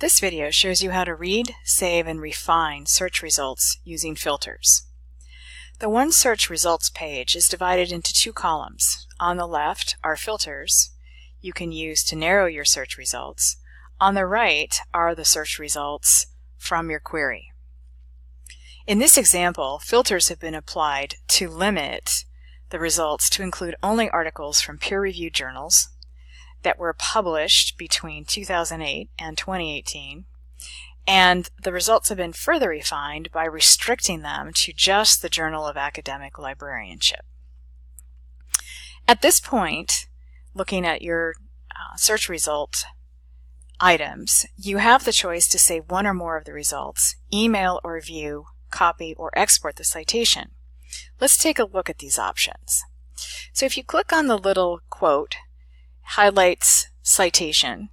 This video shows you how to read, save, and refine search results using filters. The OneSearch results page is divided into two columns. On the left are filters you can use to narrow your search results. On the right are the search results from your query. In this example, filters have been applied to limit the results to include only articles from peer-reviewed journals that were published between 2008 and 2018, and the results have been further refined by restricting them to just the Journal of Academic Librarianship. At this point, looking at your search result items, you have the choice to save one or more of the results, email or view, copy, or export the citation. Let's take a look at these options. So if you click on the little quote, highlights citation,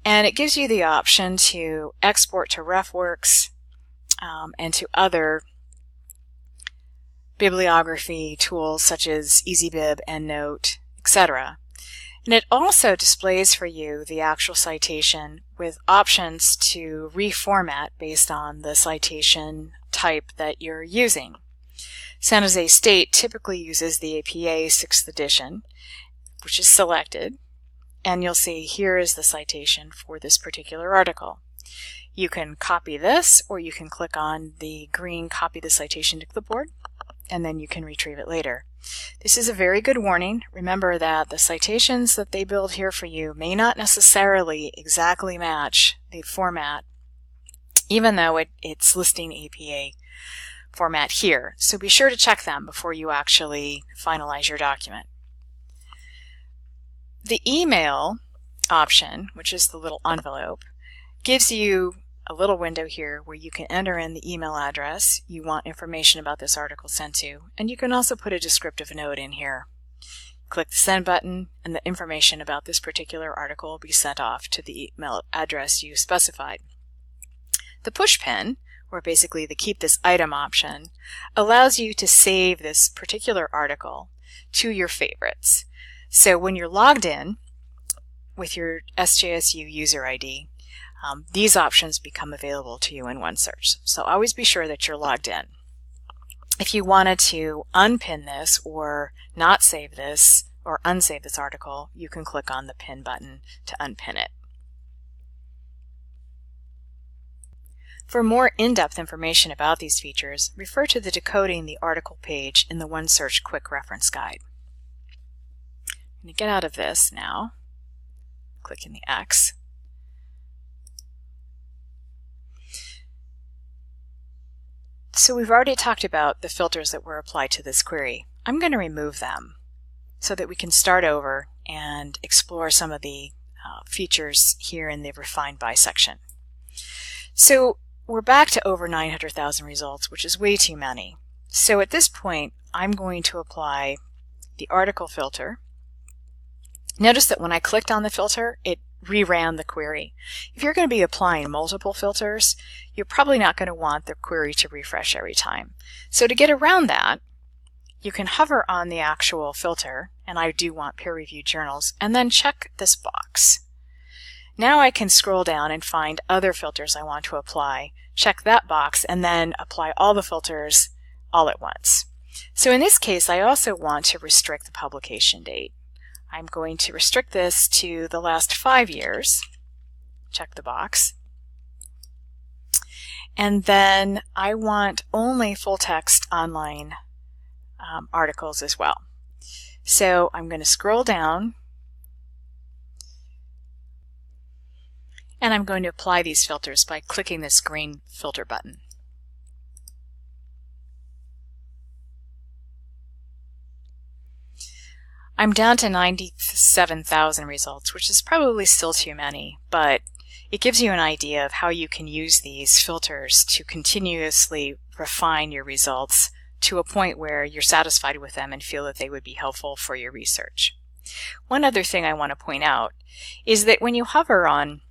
and it gives you the option to export to RefWorks and to other bibliography tools such as EasyBib, EndNote, etc. And it also displays for you the actual citation with options to reformat based on the citation type that you're using. San Jose State typically uses the APA 6th edition, which is selected, and you'll see here is the citation for this particular article. You can copy this, or you can click on the green copy the citation to clipboard, and then you can retrieve it later. This is a very good warning. Remember that the citations that they build here for you may not necessarily exactly match the format, even though it's listing APA format here. So be sure to check them before you actually finalize your document. The email option, which is the little envelope, gives you a little window here where you can enter in the email address you want information about this article sent to, and you can also put a descriptive note in here. Click the send button and the information about this particular article will be sent off to the email address you specified. The push pin, or basically the keep this item option, allows you to save this particular article to your favorites. So when you're logged in with your SJSU user ID, these options become available to you in OneSearch. So always be sure that you're logged in. If you wanted to unpin this or not save this or unsave this article, you can click on the pin button to unpin it. For more in-depth information about these features, refer to the Decoding the Article page in the OneSearch Quick Reference Guide. I'm going to get out of this now, clicking the X. So we've already talked about the filters that were applied to this query. I'm going to remove them so that we can start over and explore some of the features here in the Refined By section. So we're back to over 900,000 results, which is way too many. So at this point, I'm going to apply the article filter. Notice that when I clicked on the filter, it reran the query. If you're going to be applying multiple filters, you're probably not going to want the query to refresh every time. So to get around that, you can hover on the actual filter, and I do want peer-reviewed journals, and then check this box. Now I can scroll down and find other filters I want to apply, check that box, and then apply all the filters all at once. So in this case, I also want to restrict the publication date. I'm going to restrict this to the last 5 years. Check the box. And then I want only full-text online articles as well. So I'm going to scroll down, and I'm going to apply these filters by clicking this green filter button. I'm down to 97,000 results, which is probably still too many, but it gives you an idea of how you can use these filters to continuously refine your results to a point where you're satisfied with them and feel that they would be helpful for your research. One other thing I want to point out is that when you hover on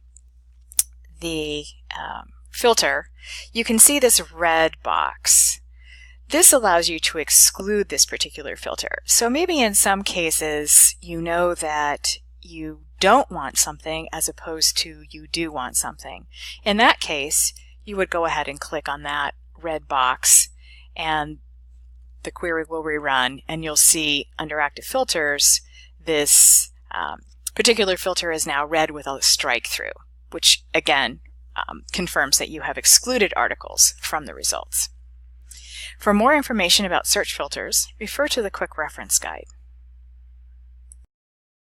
the filter, you can see this red box. This allows you to exclude this particular filter. So maybe in some cases you know that you don't want something as opposed to you do want something. In that case, you would go ahead and click on that red box and the query will rerun, and you'll see under active filters this particular filter is now red with a strike through, which again confirms that you have excluded articles from the results. For more information about search filters, refer to the quick reference guide.